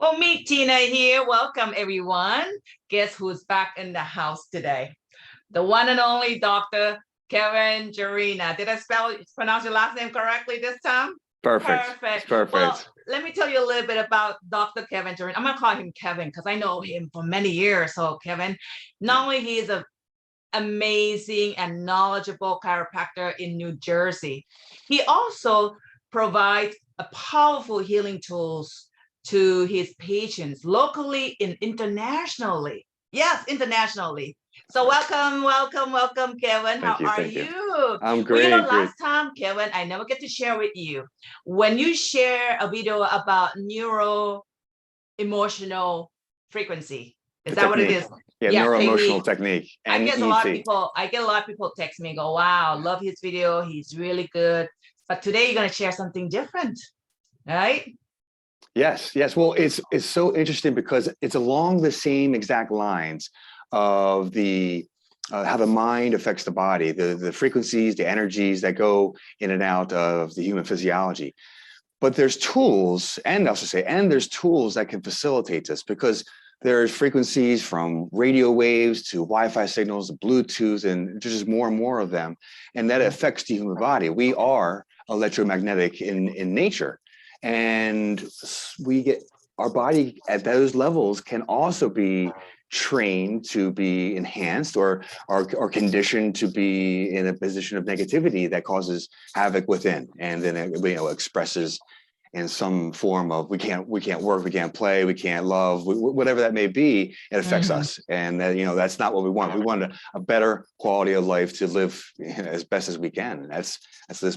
Well, meet Tina here. Welcome, everyone. Guess who's back in the house today? The one and only Dr. Kevin Gyurina. Did I pronounce your last name correctly this time? Perfect. Perfect. Perfect. Well, let me tell you a little bit about Dr. Kevin Gyurina. I'm going to call him Kevin because I know him for many years. So, Kevin, not only he is an amazing and knowledgeable chiropractor in New Jersey, he also provides a powerful healing tools to his patients locally and internationally. Yes, internationally. So welcome, Kevin. How are you? I'm great. Well, last time, Kevin, I never get to share with you. When you share a video about neuro-emotional frequency, is that what it is? Yeah, neuro-emotional technique. I get a lot of people text me and go, wow, love his video. He's really good. But today you're going to share something different, right? Yes. Well, it's so interesting because it's along the same exact lines of the how the mind affects the body, the frequencies, the energies that go in and out of the human physiology. But there's tools, and there's tools that can facilitate this, because there's frequencies from radio waves to Wi-Fi signals, to Bluetooth, and there's just more and more of them, and that affects the human body. We are electromagnetic in nature. And our body at those levels can also be trained to be enhanced or conditioned to be in a position of negativity that causes havoc within, and then it expresses in some form of we can't work, we can't play, we can't love, whatever that may be. It affects us, and that's not what we want. We want a better quality of life to live as best as we can. That's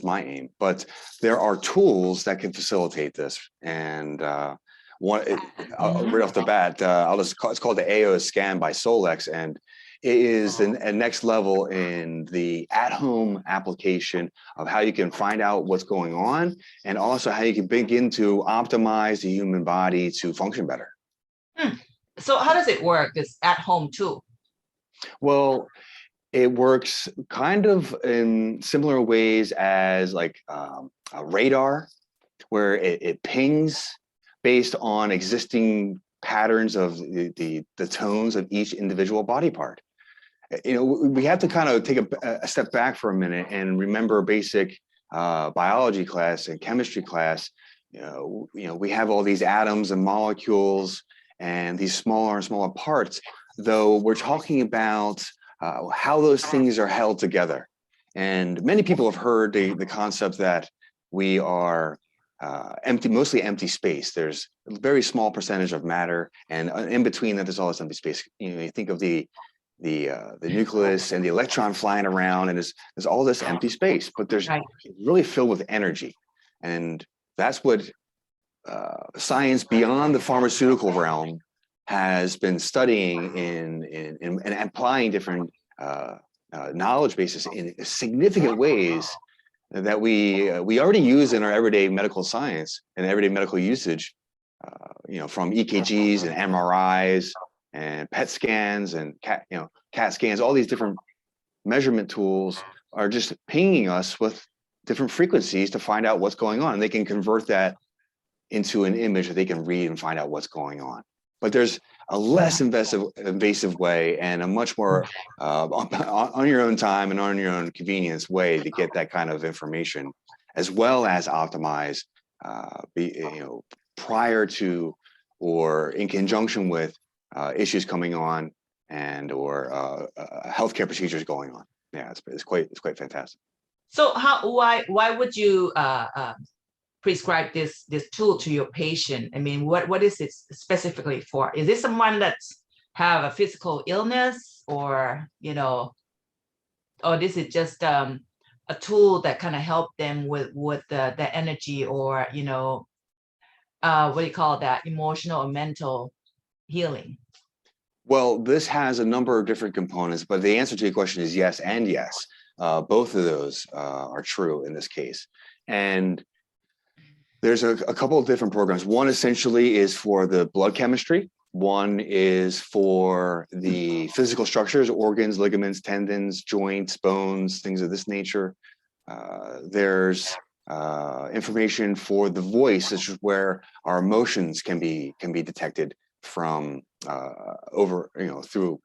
my aim. But there are tools that can facilitate this, and right off the bat, it's called the AO scan by Solex, and it is a next level in the at-home application of how you can find out what's going on, and also how you can begin to optimize the human body to function better. So how does it work? It's at home too? Well, it works kind of in similar ways as like a radar, where it pings based on existing patterns of the tones of each individual body part. We have to kind of take a step back for a minute and remember basic biology class and chemistry class. We have all these atoms and molecules and these smaller and smaller parts, though we're talking about how those things are held together. And many people have heard the concept that we are mostly empty space. There's a very small percentage of matter, and in between that, there's all this empty space. You think of the nucleus and the electron flying around, and there's all this empty space, but there's really filled with energy. And that's what science beyond the pharmaceutical realm has been studying and applying different knowledge bases in significant ways that we already use in our everyday medical science and everyday medical usage, from EKGs and MRIs and PET scans and CAT scans. All these different measurement tools are just pinging us with different frequencies to find out what's going on, and they can convert that into an image that they can read and find out what's going on. But there's a less invasive way, and a much more on your own time and on your own convenience way to get that kind of information, as well as optimize prior to or in conjunction with issues coming on or healthcare procedures going on. Yeah, it's quite fantastic. So why would you prescribe this tool to your patient? I mean, what is it specifically for? Is this someone that's have a physical illness, or or this is just a tool that kind of help them with the energy, or what do you call that, emotional or mental healing? Well, this has a number of different components, but the answer to your question is yes and yes. Both of those are true in this case. And there's a couple of different programs. One essentially is for the blood chemistry. One is for the physical structures, organs, ligaments, tendons, joints, bones, things of this nature. There's information for the voice, which is where our emotions can be detected from over, through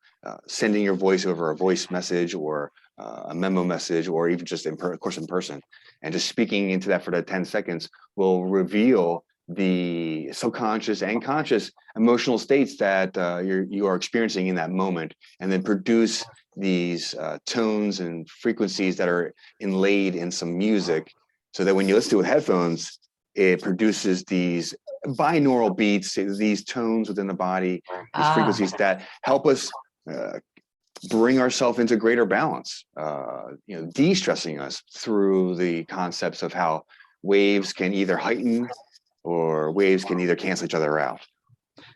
sending your voice over a voice message or a memo message, or even just of course in person, and just speaking into that for the 10 seconds will reveal the subconscious and conscious emotional states that you are experiencing in that moment, and then produce these tones and frequencies that are inlaid in some music, so that when you listen to it with headphones, it produces these binaural beats, these tones within the body, these frequencies that help us bring ourselves into greater balance, de-stressing us through the concepts of how waves can either heighten or waves can either cancel each other out.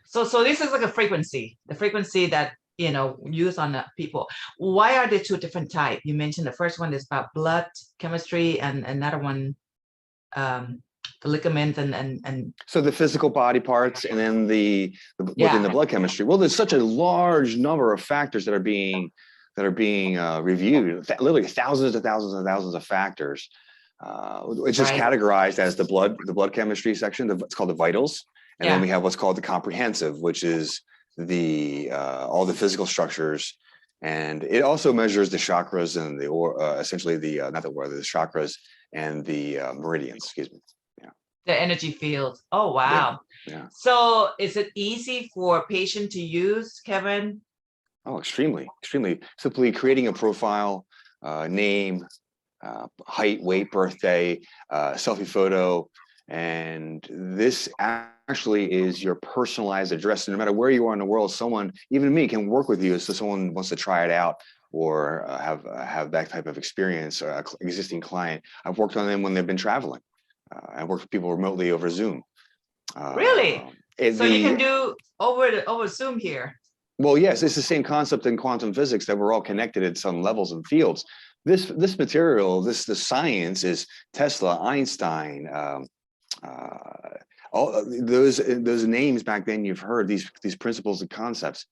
So this is like a frequency, the frequency that used on the people. Why are there two different types? You mentioned the first one is about blood chemistry, and another one, the ligament and so the physical body parts, and then within the blood chemistry. Well, there's such a large number of factors that are being reviewed, literally thousands and thousands and thousands of factors. It's just categorized as the blood chemistry section. It's called the vitals, and then we have what's called the comprehensive, which is the all the physical structures, and it also measures the chakras and essentially the chakras and the meridians. Excuse me. The energy field. Oh wow! Yeah. So is it easy for a patient to use, Kevin? Oh, extremely. Simply creating a profile, name, height, weight, birthday, selfie photo, and this actually is your personalized address. And no matter where you are in the world, someone, even me, can work with you. So someone wants to try it out or have that type of experience. Existing client, I've worked on them when they've been traveling. I work with people remotely over Zoom. Really? So you can do over Zoom here. Well, yes, it's the same concept in quantum physics that we're all connected at some levels and fields. This material, the science is Tesla, Einstein, all those names back then you've heard, these principles and concepts.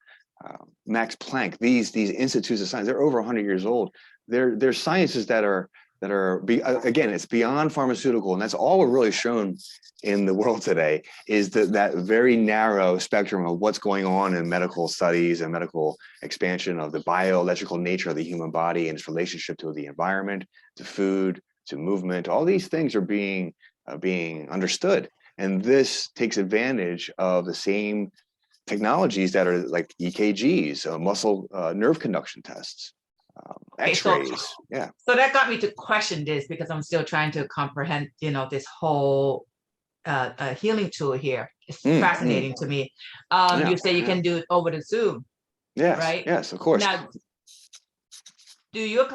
Max Planck, these institutes of science, they're over 100 years old. They're sciences that are again, it's beyond pharmaceutical, and that's all we're really shown in the world today, is that very narrow spectrum of what's going on in medical studies and medical expansion of the bioelectrical nature of the human body and its relationship to the environment, to food, to movement. All these things are being understood, and this takes advantage of the same technologies that are like EKGs, muscle nerve conduction tests. X-rays. So that got me to question this, because I'm still trying to comprehend, this whole healing tool here. It's fascinating to me. You say you can do it over the Zoom. Yes. Right? Yes, of course. Now, do your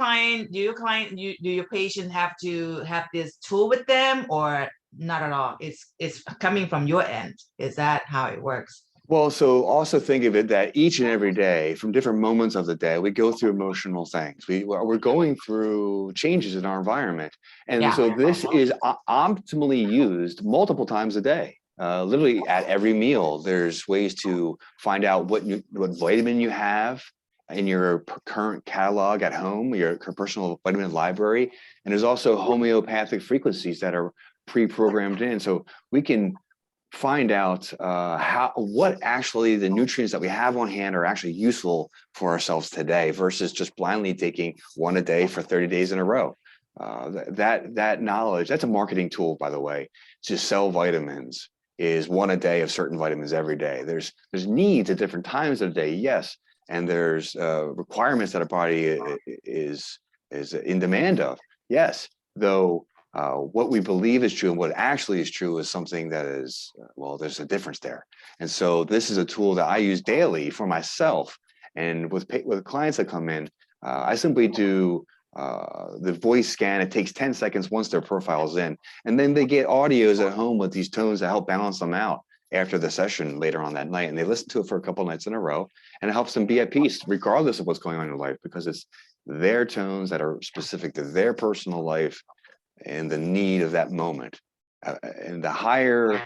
patient have to have this tool with them, or not at all? It's coming from your end. Is that how it works? Well, so also think of it that each and every day, from different moments of the day, we go through emotional things. We're going through changes in our environment. And so this is optimally used multiple times a day. Literally at every meal, there's ways to find out what vitamin you have in your current catalog at home, your personal vitamin library. And there's also homeopathic frequencies that are pre-programmed in. So we can find out what actually the nutrients that we have on hand are actually useful for ourselves today, versus just blindly taking one a day for 30 days in a row. That knowledge, that's a marketing tool, by the way, to sell vitamins, is one a day of certain vitamins every day. There's needs at different times of the day, yes, and there's requirements that our body is in demand of, yes, though. What we believe is true and what actually is true is something that is, there's a difference there. And so this is a tool that I use daily for myself. And with clients that come in, I simply do the voice scan. It takes 10 seconds once their profile is in. And then they get audios at home with these tones that help balance them out after the session later on that night. And they listen to it for a couple of nights in a row, and it helps them be at peace regardless of what's going on in their life, because it's their tones that are specific to their personal life and the need of that moment. And the higher,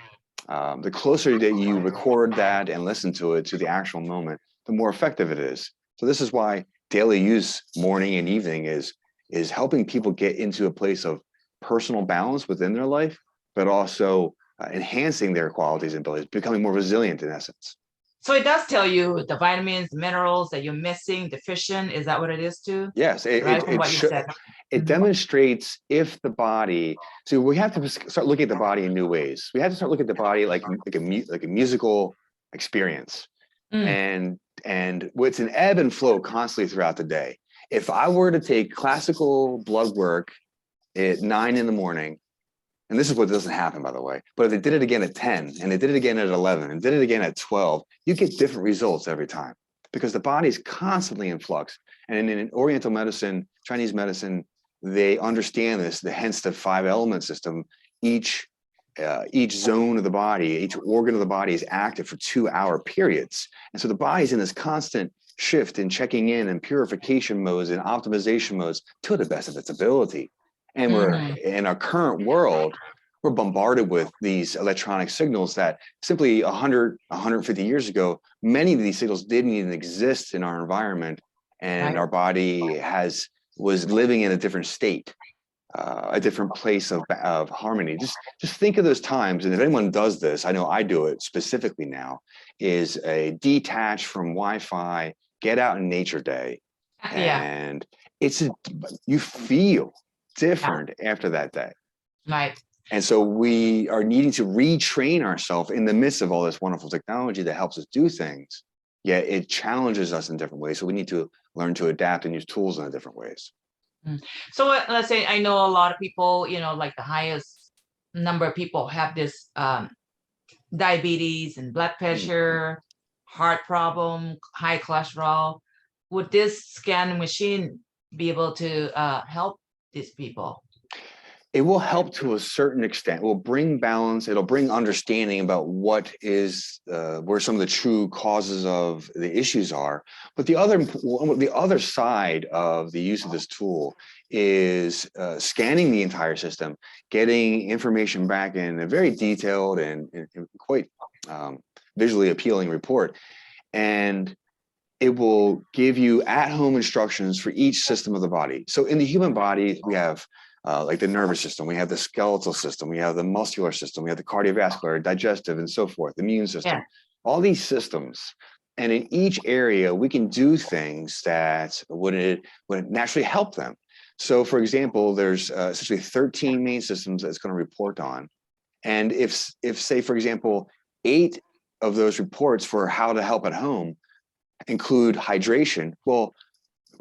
the closer that you record that and listen to it to the actual moment, the more effective it is. So this is why daily use, morning and evening, is helping people get into a place of personal balance within their life, but also enhancing their qualities and abilities, becoming more resilient in essence. So it does tell you the vitamins, minerals that you're missing, deficient. Is that what it is too? Yes, Right, from what you said. it demonstrates if the body. So we have to start looking at the body in new ways. We have to start looking at the body like a musical experience, and it's an ebb and flow constantly throughout the day. If I were to take classical blood work at 9 in the morning, and this is what doesn't happen, by the way, but if they did it again at 10 and they did it again at 11 and did it again at 12, you get different results every time because the body is constantly in flux. And in Oriental medicine, Chinese medicine, they understand this, hence the 5-element system. Each zone of the body, each organ of the body is active for 2-hour periods. And so the body's in this constant shift in checking in purification modes and optimization modes to the best of its ability. And we're in our current world, we're bombarded with these electronic signals that simply 100, 150 years ago, many of these signals didn't even exist in our environment. And our body was living in a different state, a different place of harmony. Just think of those times. And if anyone does this, I know I do it specifically now, is a detach from Wi-Fi, get out in nature day. And you feel different after that day. Right. And so we are needing to retrain ourselves in the midst of all this wonderful technology that helps us do things, yet it challenges us in different ways. So we need to learn to adapt and use tools in different ways. So let's say I know a lot of people, like the highest number of people have this diabetes and blood pressure, heart problem, high cholesterol. Would this scan machine be able to help these people? It will help to a certain extent. It will bring balance. It'll bring understanding about what is where some of the true causes of the issues are. But the other side of the use of this tool is scanning the entire system, getting information back in a very detailed and quite visually appealing report, and it will give you at-home instructions for each system of the body. So in the human body, we have like the nervous system, we have the skeletal system, we have the muscular system, we have the cardiovascular, digestive, and so forth, the immune system, all these systems. And in each area, we can do things that would naturally help them. So for example, there's essentially 13 main systems that it's going to report on. And if say, for example, 8 of those reports for how to help at home include hydration, well,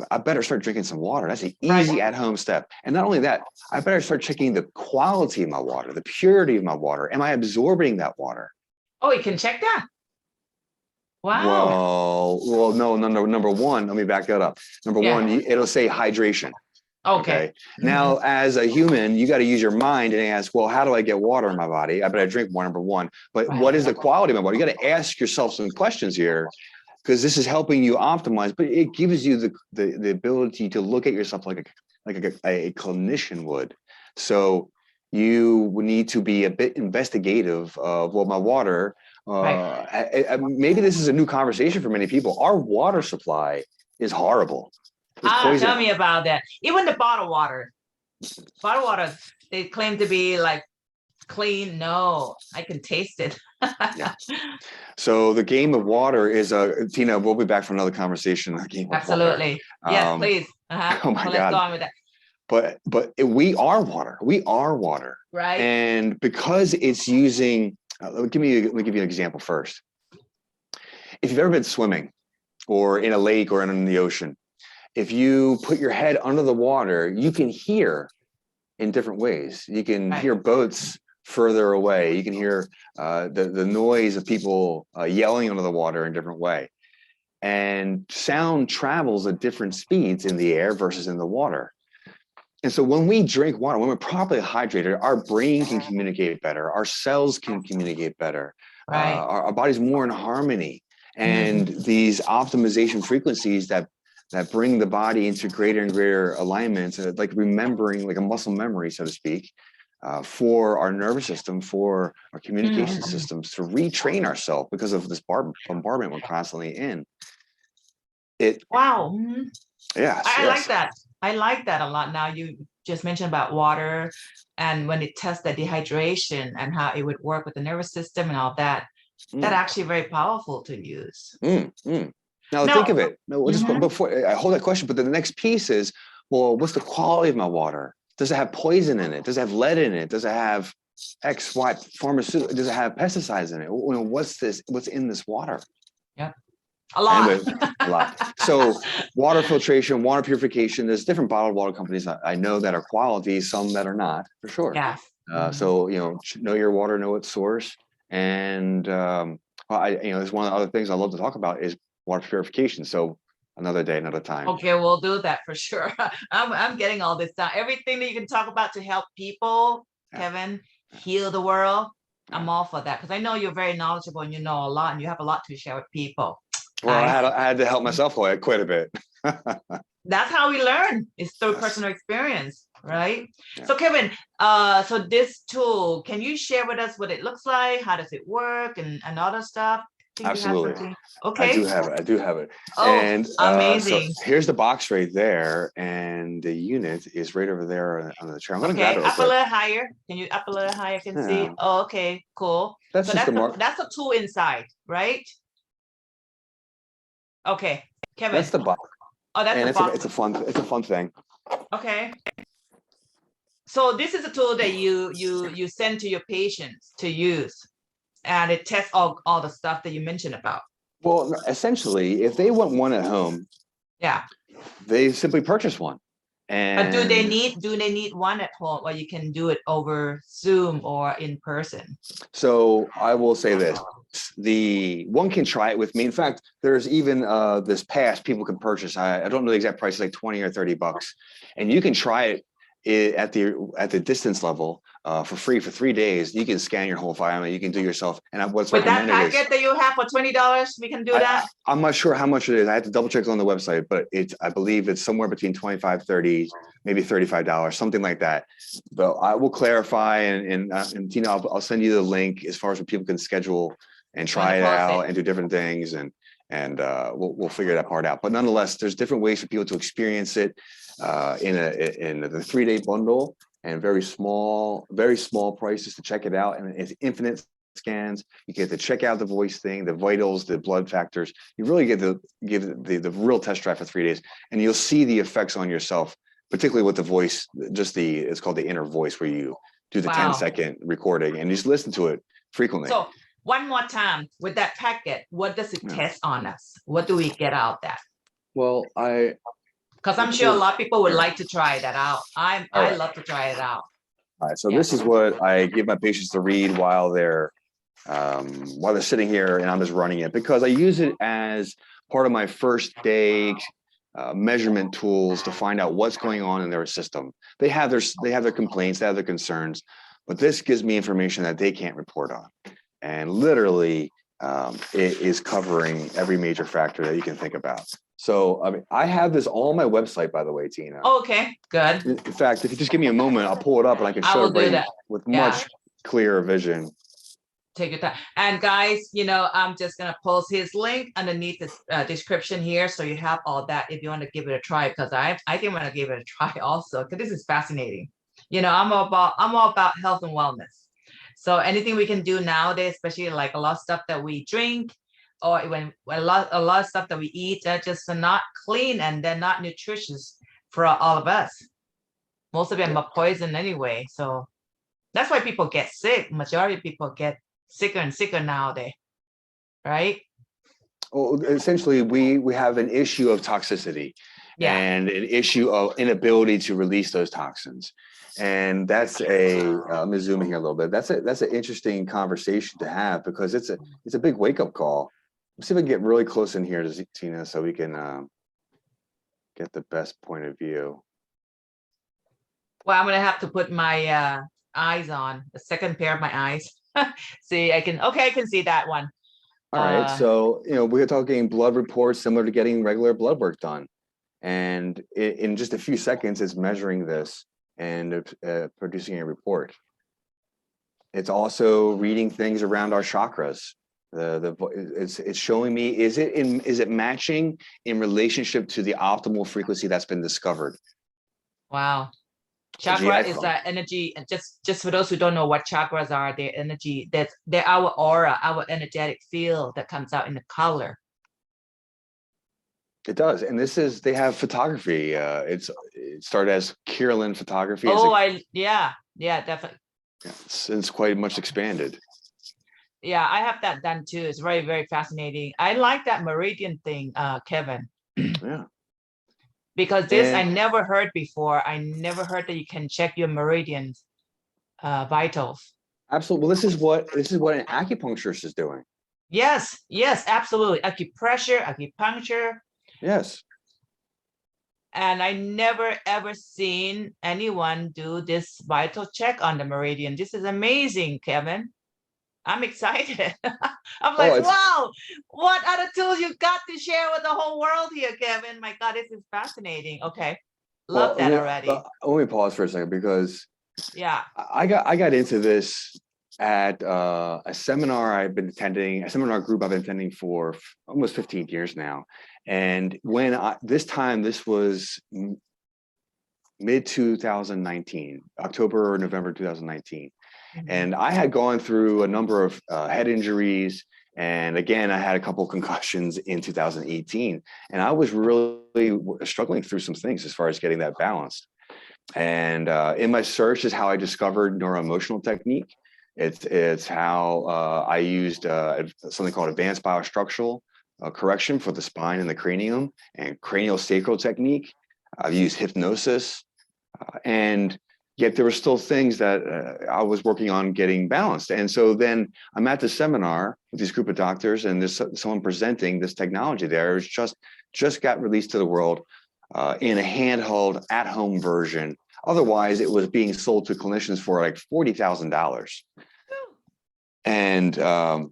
I better start drinking some water. That's an easy at-home step. And not only that, I better start checking the quality of my water, the purity of my water. Am I absorbing that water? Oh, you can check that. Wow. Well, no, number one, let me back that up. Number one, it'll say hydration. Okay. Now, as a human, you got to use your mind and ask, well, how do I get water in my body? I better drink more, number one. But what is the quality of my water? You got to ask yourself some questions here, because this is helping you optimize, but it gives you the ability to look at yourself like a clinician would. So you need to be a bit investigative of, well, my water, maybe this is a new conversation for many people. Our water supply is horrible. Tell me about that. Even the bottled water, they claim to be like clean. No, I can taste it. So the game of water is Tina, we'll be back for another conversation. Absolutely. Yes, please. Oh my God. Let's go on with that. But we are water. We are water. Right. And because it's using, let me give you an example first. If you've ever been swimming or in a lake or in the ocean, if you put your head under the water, you can hear in different ways. You can hear boats further away. You can hear the noise of people yelling under the water in a different way. And sound travels at different speeds in the air versus in the water. And so when we drink water, when we're properly hydrated, our brain can communicate better. Our cells can communicate better. Our body's more in harmony. And these optimization frequencies that bring the body into greater and greater alignment, like remembering, like a muscle memory, so to speak, for our nervous system, for our communication systems, to retrain ourselves because of this bombardment we're constantly in. Wow. Yeah. I like that. I like that a lot. Now you just mentioned about water, and when it tests the dehydration and how it would work with the nervous system and all that, that actually very powerful to use. Now No. think of it. No, just before I hold that question, but the next piece is, well, what's the quality of my water? Does it have poison in it? Does it have lead in it? Does it have X, Y, pharmaceutical? Does it have pesticides in it? What's this? What's in this water? Yeah, a lot. Anyway, a lot. So water filtration, water purification. There's different bottled water companies I know that are quality, some that are not, for sure. Yeah. So know your water, know its source, and it's one of the other things I love to talk about is water purification. So another day, another time. Okay, we'll do that for sure. I'm getting all this down. Everything that you can talk about to help people, Kevin, heal the world. I'm all for that because I know you're very knowledgeable and you know a lot and you have a lot to share with people. Well, I had to help myself quite a bit. That's how we learn. It's through personal experience, right? Yeah. So Kevin, so this tool, can you share with us what it looks like? How does it work and other stuff? Absolutely. Okay. I do have it. Oh, and amazing. So here's the box right there, and the unit is right over there on the chair. I'm gonna grab it. Up a little higher. Can you up a little higher? I can see. Oh, okay, cool. That's so just that's a tool inside, right? Okay, Kevin. That's the box. Oh, that's the box. It's a fun thing. Okay. So this is a tool that you send to your patients to use, and it tests all the stuff that you mentioned about. Well, essentially, if they want one at home, they simply purchase one. And do they need one at home, or you can do it over Zoom or in person? So I will say this: one can try it with me. In fact, there's even this pass people can purchase. I don't know the exact price, like $20 or $30, and you can try it at the distance level for free for 3 days. You can scan your whole environment. You can do yourself. And what's with that recommended packet that you have for $20, we can do that. I'm not sure how much it is. I have to double check on the website, but I believe it's somewhere between $25, $30, maybe $35, something like that. But I will clarify, and Tina, I'll send you the link as far as what people can schedule and try it out and do different things, and we'll figure that part out. But nonetheless, there's different ways for people to experience it in the 3-day bundle, and very small prices to check it out, and it's infinite scans. You get to check out the voice thing, the vitals, the blood factors. You really get to give the real test drive for 3 days, and you'll see the effects on yourself, particularly with the voice. It's called the inner voice, where you do the 10-second recording and you just listen to it frequently. So one more time, with that packet, what does it test on us? What do we get out of that? Well, because I'm sure a lot of people would like to try that out. I love to try it out. All right, so this is what I give my patients to read while they're sitting here, and I'm just running it, because I use it as part of my first day measurement tools to find out what's going on in their system. They have their complaints, they have their concerns, but this gives me information that they can't report on, and literally it is covering every major factor that you can think about. So I have this all on my website, by the way, Tina. Okay, good. In fact, if you just give me a moment, I'll pull it up and I can show everybody with much clearer vision. Take your time. And guys, I'm just going to post his link underneath the description here, so you have all that if you want to give it a try, because I think I'm going to give it a try also, because this is fascinating. I'm all about health and wellness. So anything we can do nowadays, especially like a lot of stuff that we drink, or when a lot of stuff that we eat, that just are not clean and they're not nutritious for all of us. Most of them are poison anyway. So that's why people get sick. Majority of people get sicker and sicker nowadays, right? Well, essentially, we have an issue of toxicity and an issue of inability to release those toxins. And that's let me zoom in here a little bit. That's an interesting conversation to have, because it's a big wake-up call. Let's see if I can get really close in here to Tina, so we can get the best point of view. Well, I'm gonna have to put my eyes on, the second pair of my eyes. See, I can see that one. All right, so we're talking blood reports similar to getting regular blood work done, and in just a few seconds, it's measuring this and producing a report. It's also reading things around our chakras. It's showing me, is it matching in relationship to the optimal frequency that's been discovered? Wow. Chakra is that energy, and just for those who don't know what chakras are, they're energy, they're our aura, our energetic field that comes out in the color. It does, and they have photography. It started as Kirlian photography. Yeah, definitely. It's quite much expanded. Yeah, I have that done too. It's very, very fascinating. I like that meridian thing, Kevin. Yeah. Because I never heard before. I never heard that you can check your meridians, vitals. Absolutely. Well, this is what an acupuncturist is doing. Yes, absolutely. Acupuncture. Yes. And I never ever seen anyone do this vital check on the meridian. This is amazing, Kevin. I'm excited. I'm like, wow, what other tools you got to share with the whole world here, Kevin? My God, this is fascinating. Okay. Love that already. Let me pause for a second, because I got into this at a seminar I've been attending, a seminar group I've been attending for almost 15 years now. And when this was mid 2019, October or November 2019. And I had gone through a number of head injuries. And again, I had a couple concussions in 2018. And I was really struggling through some things as far as getting that balanced. And in my search is how I discovered neuroemotional technique. It's how I used something called advanced biostructural correction for the spine and the cranium, and cranial sacral technique. I've used hypnosis, and yet there were still things that I was working on getting balanced. And so then I'm at the seminar with this group of doctors, and there's someone presenting this technology there. It's just got released to the world in a handheld at-home version. Otherwise, it was being sold to clinicians for like $40,000. And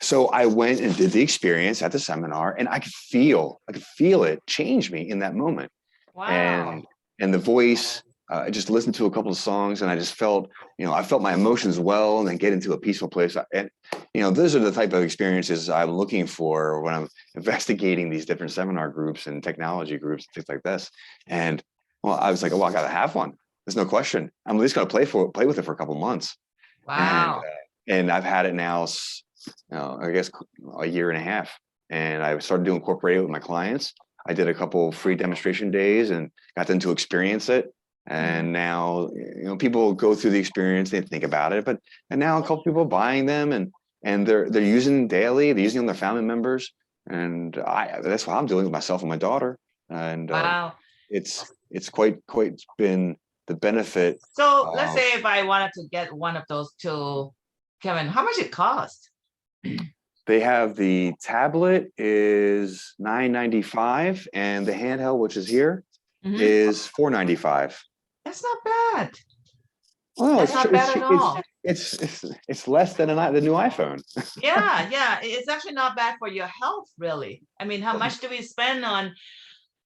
so I went and did the experience at the seminar, and I could feel it change me in that moment. Wow. And the voice, I just listened to a couple of songs, and I just felt, I felt my emotions well, and then get into a peaceful place. And, those are the type of experiences I'm looking for when I'm investigating these different seminar groups and technology groups, things like this. And well, I was like, oh, I got to have one. There's no question. I'm at least going to play with it for a couple of months. Wow. And I've had it now, I guess, a year and a half. And I started to incorporate it with my clients. I did a couple of free demonstration days and got them to experience it. And now, people go through the experience, they think about it, and now a couple of people are buying them, and they're using them daily. They're using them with their family members, and that's what I'm doing with myself and my daughter. And wow, it's quite been the benefit. So let's say if I wanted to get one of those two, Kevin, how much it cost? They have the tablet is $9.95, and the handheld, which is here, is $4.95. That's not bad. Well, that's not bad at all. It's less than the new iPhone. yeah, it's actually not bad for your health, really. I mean, how much do we spend on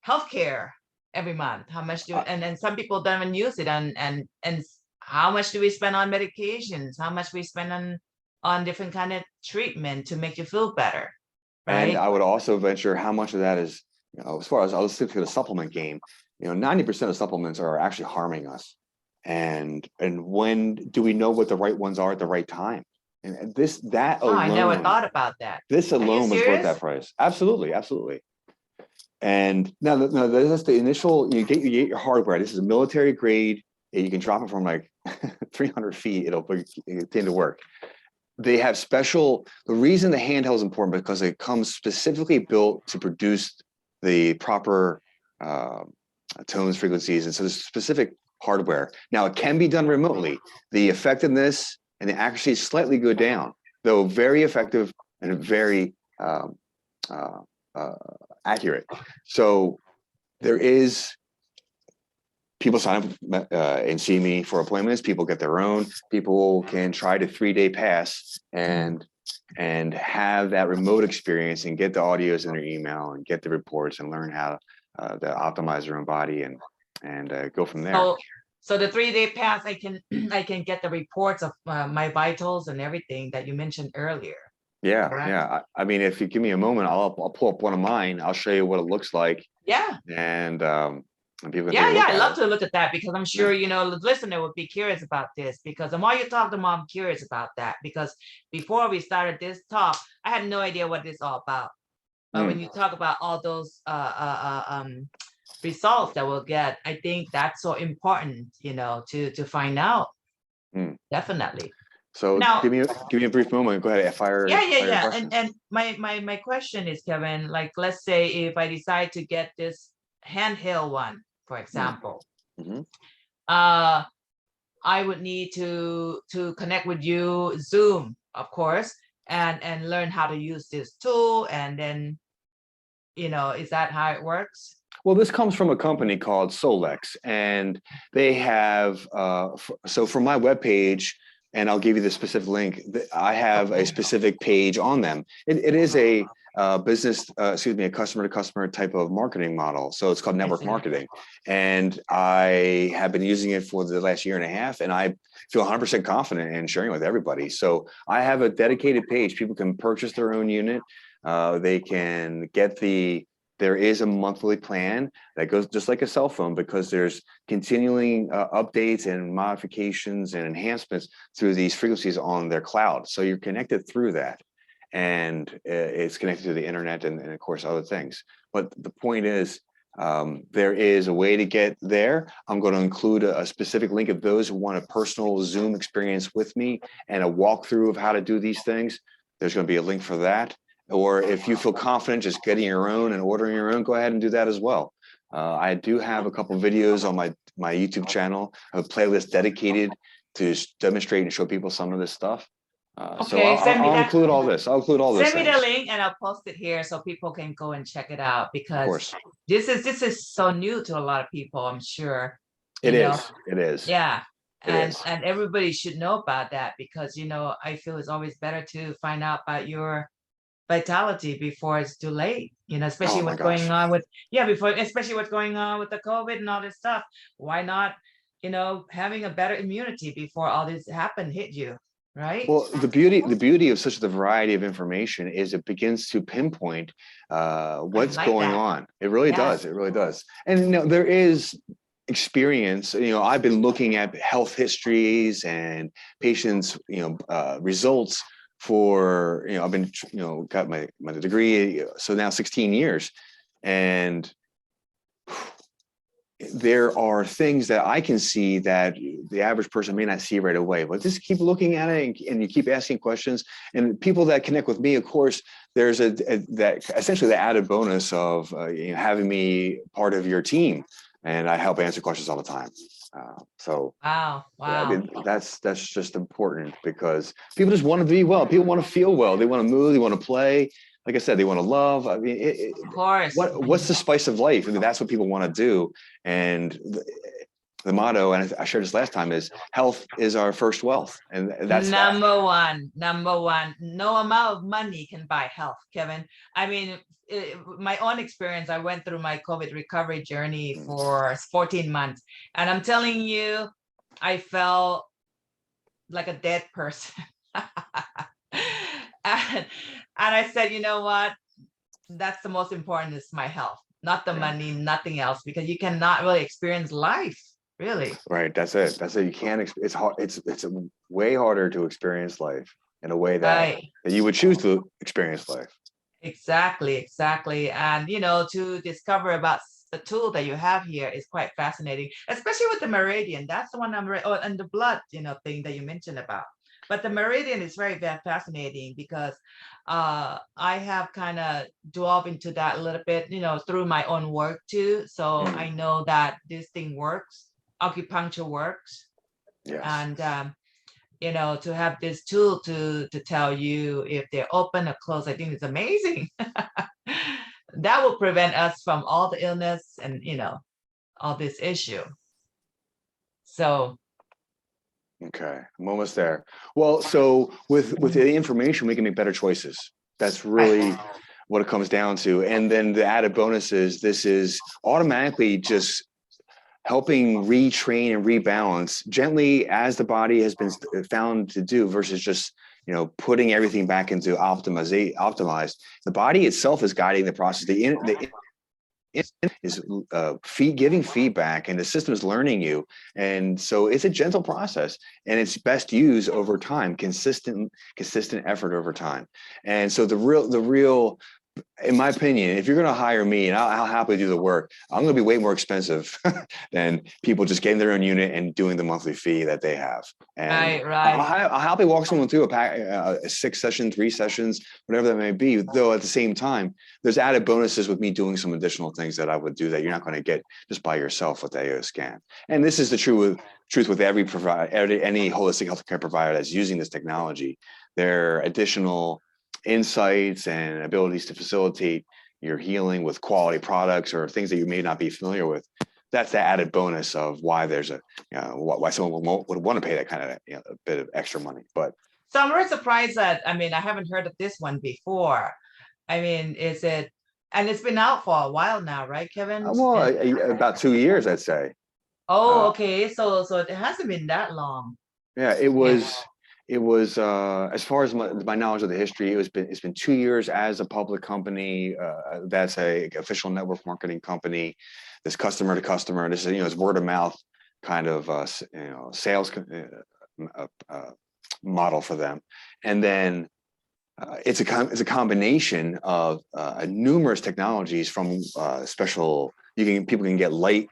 healthcare every month? How much do and some people don't even use it, and how much do we spend on medications? How much we spend on different kind of treatment to make you feel better, right? And I would also venture how much of that is, as far as I'll stick to the supplement game, 90% of supplements are actually harming us. And when do we know what the right ones are at the right time? And that alone, I never thought about that. This alone was worth that price. Absolutely. And now that's the initial, you get your hardware. This is a military grade. You can drop it from like 300 feet. It'll tend to work. They have the reason the handheld is important because it comes specifically built to produce the proper tones, frequencies, and so there's specific hardware. Now it can be done remotely. The effectiveness and the accuracy slightly go down, though very effective and very accurate. So there is people sign up and see me for appointments. People get their own. People can try to 3-day pass and have that remote experience and get the audios in their email and get the reports and learn how to optimize their own body and go from there. So the 3-day pass, I can get the reports of my vitals and everything that you mentioned earlier. Yeah, correct? Yeah. I mean, if you give me a moment, I'll pull up one of mine. I'll show you what it looks like. Yeah. And And people can Yeah, take a yeah, look I'd at love it. to look at that because I'm Yeah. sure, the listener would be curious about this because the more you talk, the more I'm curious about that because before we started this talk, I had no idea what this is all about. But when Mm, you talk about all those results that we'll get, I think that's so important, to find out. mm. Definitely. So Now, give me a brief moment. Go ahead, yeah, yeah, fire your yeah. And question. and my question is, Kevin, like let's say if I decide to get this handheld one, for Mm, example, mhm. uh I would need to connect with you Zoom, of course, and learn how to use this tool. And then, is that how it works? Well, this comes from a company called Solex, and they have so for my webpage, and I'll give you the specific link. I have a Okay, specific page on them. It is a business, excuse me, a customer to customer type of marketing model. So it's called I network see. marketing, and I have been using it for the last year and a half, and I feel 100% confident in sharing with everybody. So I have a dedicated page. People can purchase their own unit. They can get there is a monthly plan that goes just like a cell phone because there's continuing updates and modifications and enhancements through these frequencies on their cloud. So you're connected through that. And it's connected to the internet and of course, other things. But the point is, there is a way to get there. I'm going to include a specific link of those who want a personal Zoom experience with me and a walkthrough of how to do these things. There's going to be a link for that. Or if you feel confident just getting your own and ordering your own, go ahead and do that as well. I do have a couple of videos on my YouTube channel, a playlist dedicated to demonstrate and show people some of this stuff. So Okay, send me I'll that. include all this. I'll include all those Send me the things. link and I'll post it here so people can go and check it out Of because course, this is so new to a lot of people, I'm sure. it You know, is. It is. yeah. It And is. and everybody should know about that because I feel it's always better to find out about your vitality before it's too late, Oh especially my what's going gosh. on with before especially what's going on with the COVID and all this stuff. Why not, having a better immunity before all this hit you, right? Well, the beauty of such a variety of information is it begins to pinpoint I what's like going that. on. It really Yes. does. It really does. And there is experience. I've been looking at health histories and patients, results for I've been got my degree, so now 16 years, and there are things that I can see that the average person may not see right away, but just keep looking at it and you keep asking questions. And people that connect with me, of course, there's that essentially the added bonus of having me part of your team, and I help answer questions all the time. So Wow. I Wow. mean, that's just important because people just want to be well. People want to feel well. They want to move. They want to play. Like I said, they want to love. I mean, Of course. what's the spice of life? I mean, that's what people want to do. And the motto, and I shared this last time, is health is our first wealth, and that's that. Number one, number one. No amount of money can buy health, Kevin. I mean, my own experience, I went through my COVID recovery journey for 14 months. And I'm telling you, I felt like a dead person. and, I said, you know what? That's the most important is my health, not the Yeah. money, nothing else, because you cannot really experience life, really. Right. That's it. That's it. You can't. It's hard. It's way harder to experience life in a way Right. that you would choose to experience life. Exactly, exactly. And to discover about the tool that you have here is quite fascinating, especially with the meridian. That's the one and the blood, thing that you mentioned about. But the meridian is very, very fascinating because I have kind of delved into that a little bit, through my own work too. So I Mm, know that this thing works, acupuncture works, yes. and to have this tool to tell you if they're open or closed, I think it's amazing. That will prevent us from all the illness and all this issue. So Okay, I'm almost there. Well, so with the information, we can make better choices. That's right. really what it comes down to. And then the added bonus is this is automatically just helping retrain and rebalance gently as the body has been found to do versus just putting everything back into optimized. The body itself is guiding the process. The is giving feedback, and the system is learning you. And so it's a gentle process, and it's best used over time, consistent effort over time. And so the real, in my opinion, if you're going to hire me and I'll happily do the work, I'm going to be way more expensive than people just getting their own unit and doing the monthly fee that they have. And I'll happily walk someone through a 6 session, 3 sessions, whatever that may be. Though at the same time, there's added bonuses with me doing some additional things that I would do that you're not going to get just by yourself with the AO scan. And this is the truth with every provider, any holistic healthcare provider that's using this technology. There are additional insights and abilities to facilitate your healing with quality products or things that you may not be familiar with. That's the added bonus of why there's why someone would want to pay that kind of a bit of extra money. But so I'm very surprised that, I mean, I haven't heard of this one before. I mean, and it's been out for a while now, right, Kevin? Well, about 2 years, I'd say. Oh, okay. So it hasn't been that long. Yeah, it was. It was, as far as my knowledge of the history, it's been 2 years as a public company. That's a official network marketing company. This customer to customer. This is it's word of mouth kind of sales model for them. And then it's a combination of numerous technologies from special. People can get light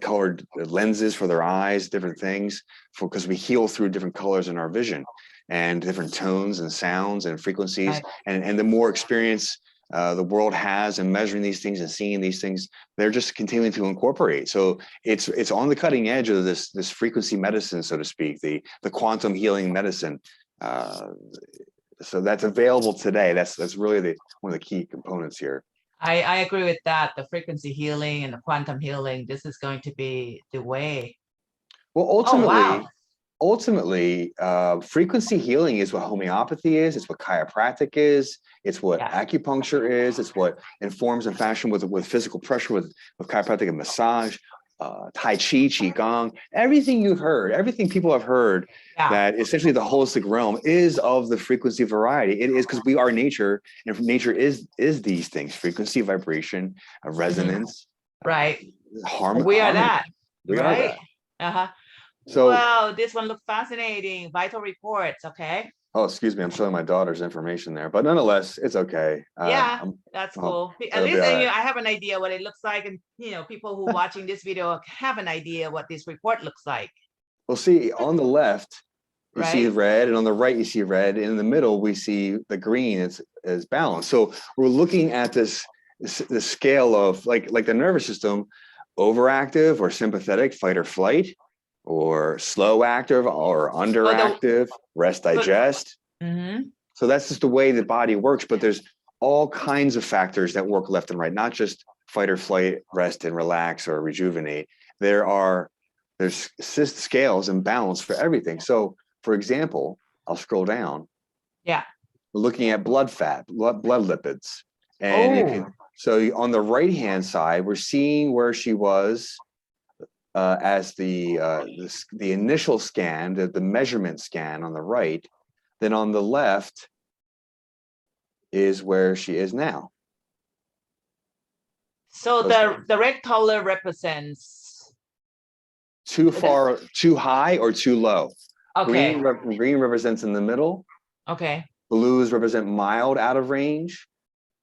colored lenses for their eyes, different things, because we heal through different colors in our vision and different tones and sounds and frequencies. Right. And the more experience the world has in measuring these things and seeing these things, they're just continuing to incorporate. So it's on the cutting edge of this frequency medicine, so to speak, the quantum healing medicine. So that's available today. That's really one of the key components here. I agree with that. The frequency healing and the quantum healing, this is going to be the way. Well, ultimately, frequency healing is what homeopathy is. It's what chiropractic is. It's what acupuncture is. It's what informs and fashion with physical pressure, with chiropractic and massage, Tai Chi, Qigong, everything you've heard, everything people have heard, that essentially the holistic realm is of the frequency variety. It is because we are nature, and nature is these things: frequency, vibration, resonance, right? Harmony. We are that. We right? are that. So, wow, this one looks fascinating. Vital reports, okay. Oh, excuse me, I'm showing my daughter's information there, but nonetheless, it's okay. That's cool. At least I have an idea what it looks like, and people who are watching this video have an idea what this report looks like. Well, see, on the left, you see red, and on the right, you see red. And in the middle, we see the green is balanced. So we're looking at the scale of like the nervous system, overactive or sympathetic, fight or flight, or slow active or underactive, rest, digest. So that's just the way the body works. But there's all kinds of factors that work left and right, not just fight or flight, rest and relax or rejuvenate. There's scales and balance for everything. So, for example, I'll scroll down. Yeah. We're looking at blood fat, blood lipids. And so on the right-hand side, we're seeing where she was as the initial scan, the measurement scan on the right. Then on the left is where she is now. So the red color represents too high or too low. Okay. Green represents in the middle. Okay. Blues represent mild out of range.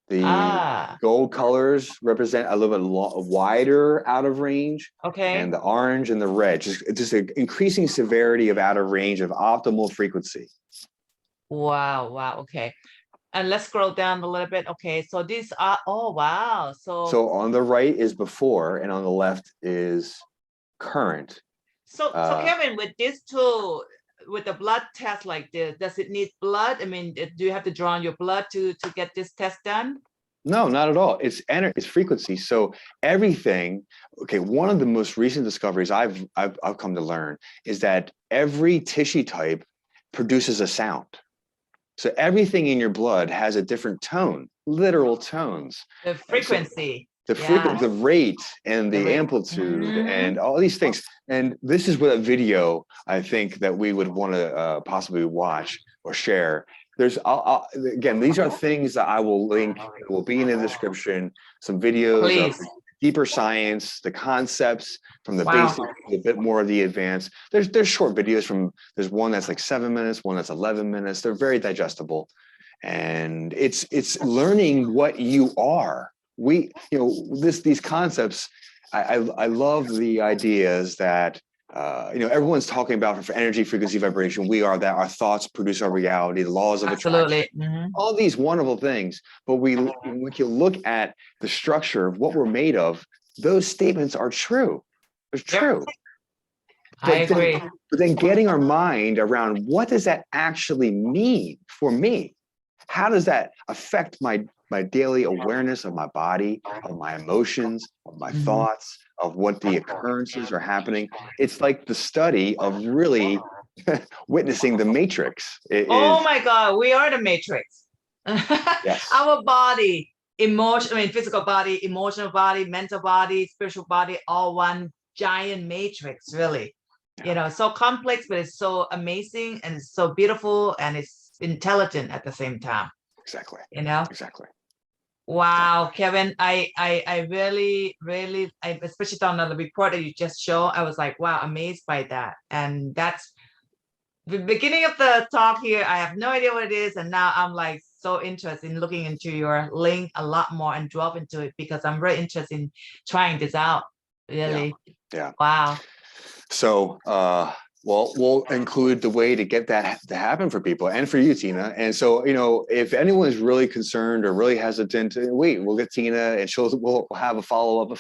The gold colors represent a little bit wider out of range. Okay. And the orange and the red, just an increasing severity of out of range of optimal frequency. Wow. Okay. And let's scroll down a little bit. Okay. So these are, wow. So on the right is before, and on the left is current. So Kevin, with this tool, with the blood test like this, does it need blood? I mean, do you have to draw on your blood to get this test done? No, not at all. It's frequency. So everything. Okay, one of the most recent discoveries I've come to learn is that every tissue type produces a sound. So everything in your blood has a different tone, literal tones. The frequency. The rate and the amplitude and all these things. And this is what a video I think that we would want to possibly watch or share. There's again, these are things that I will link. It will be in the description. Some videos of Please. deeper science, the concepts from the Wow. basic, a bit more of the advanced. There's short videos there's one that's like 7 minutes, one that's 11 minutes. They're very digestible, and it's learning what you are. These concepts. I love the ideas that. Everyone's talking about for energy, frequency, vibration. We are that. Our thoughts produce our reality. The laws of attraction. Absolutely. All these wonderful things. But we can look at the structure of what we're made of. Those statements are true. It's true. I agree. But then getting our mind around what does that actually mean for me? How does that affect my daily awareness of my body, of my emotions, of my thoughts, of what the occurrences are happening? It's like the study of really witnessing the matrix. Oh my God, we are the matrix. Yes. Our body, physical body, emotional body, mental body, spiritual body, all one giant matrix, really. Yeah. So complex, but it's so amazing and it's so beautiful and it's intelligent at the same time. Exactly. Exactly. Wow, Kevin, I really, especially on the report that you just showed, I was like, wow, amazed by that. And that's the beginning of the talk here. I have no idea what it is. And now I'm like so interested in looking into your link a lot more and delve into it because I'm very interested in trying this out. Really. Yeah. Wow. So, we'll include the way to get that to happen for people and for you, Tina. And so, if anyone is really concerned or really hesitant, we'll get Tina and we'll have a follow-up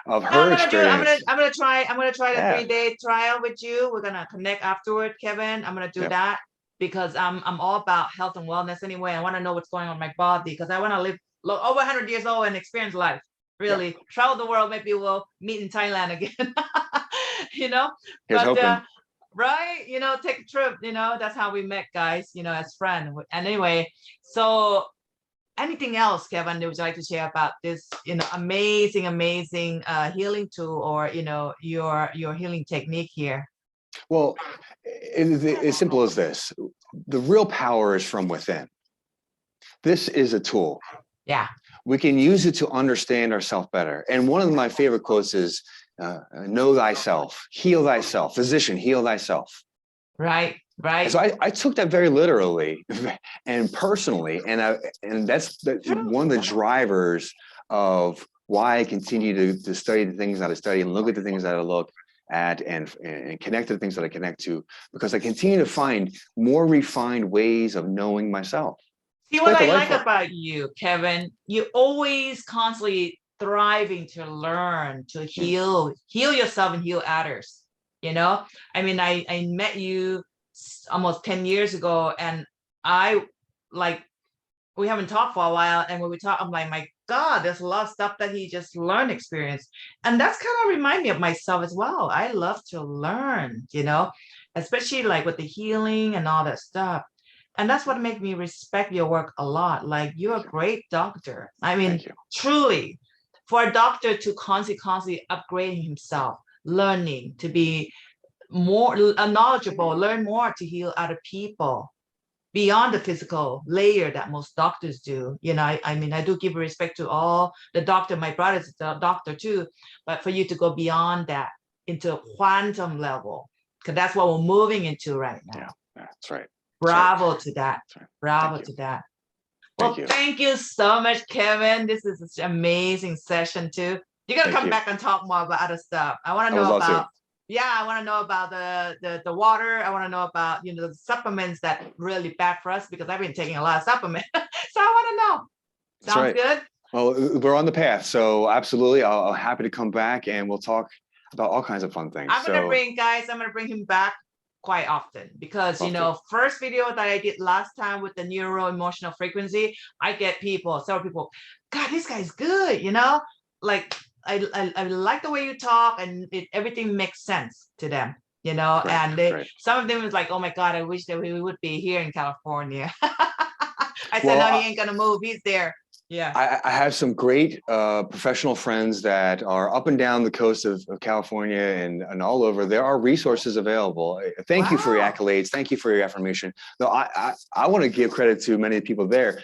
of her experience. I'm gonna try the 3-day trial with you. We're gonna connect afterward, Kevin. I'm gonna do that because I'm all about health and wellness anyway. I want to know what's going on in my body because I want to live over 100 years old and experience life. Really travel the world. Maybe we'll meet in Thailand again. Here's hoping. Right, take a trip, that's how we met, guys, as friends. And anyway, so anything else, Kevin, would you like to share about this, amazing healing tool or your healing technique here? Well, as simple as this. The real power is from within. This is a tool. Yeah. We can use it to understand ourselves better. And one of my favorite quotes is, know thyself, heal thyself, physician, heal thyself. Right. So I took that very literally and personally, and that's one of the drivers of why I continue to study the things that I study and look at the things that I look at and connect to the things that I connect to, because I continue to find more refined ways of knowing myself. See, what I like about you, Kevin, you always constantly thriving to learn, to heal yourself and heal others. I met you almost 10 years ago and we haven't talked for a while. And when we talk, I'm like, my God, there's a lot of stuff that he just learned, experience. And that's kind of remind me of myself as well. I love to learn, especially like with the healing and all that stuff. And that's what makes me respect your work a lot. Like you're a great doctor. Truly, for a doctor to constantly upgrading himself, learning to be more knowledgeable, learn more to heal other people beyond the physical layer that most doctors do. I do give respect to all the doctor. My brother's a doctor too, but for you to go beyond that into a quantum level, because that's what we're moving into right now. Yeah, that's right. Bravo to that. Bravo to that. Well, thank you so much, Kevin. This is such an amazing session too. You're gonna come back and talk more about other stuff. I want to know about. I want to know about the water. I want to know about the supplements that really bad for us because I've been taking a lot of supplements. So I want to know. Sounds good. Well, we're on the path, so absolutely. I'll happy to come back and we'll talk about all kinds of fun things. I'm gonna bring him back quite often because first video that I did last time with the neuro emotional frequency, I get several people, God, this guy's good, like I like the way you talk and everything makes sense to them, and some of them was like, oh my God, I wish that we would be here in California. I said, no, he ain't gonna move, he's there. Yeah. I have some great professional friends that are up and down the coast of California and all over. There are resources available. Thank you for your Wow. accolades. Thank you for your affirmation. Though I want to give credit to many people there.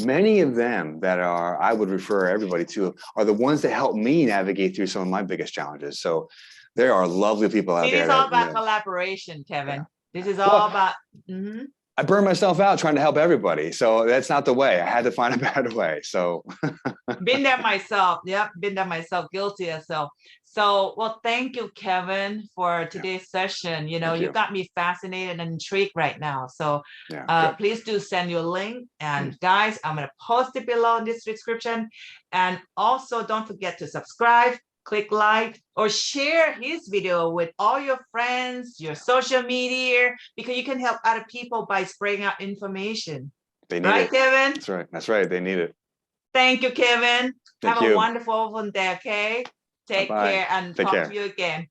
Many of them that I would refer everybody to are the ones that help me navigate through some of my biggest challenges. So there are lovely people out It there is all that, about collaboration, Kevin. Yeah. This is Well, all about. Mhm. I burned myself out trying to help everybody. So that's not the way. I had to find a better way. So Been there myself. Yep, been there myself. Guilty as so. So, well, thank you, Kevin, for today's session. You know, Thank you you. got me fascinated and intrigued right now. So, Yeah, good. please do send your link. And guys, I'm going to post it below in this description. And also, don't forget to subscribe, click like, or share his video with all your friends, your social media, because you can help other people by spreading out information. They need Right, it. Kevin? That's right. That's right. They need it. Thank you, Kevin. Thank Have a you. wonderful one day, okay? Take Bye-bye. care and Take talk care. to you again.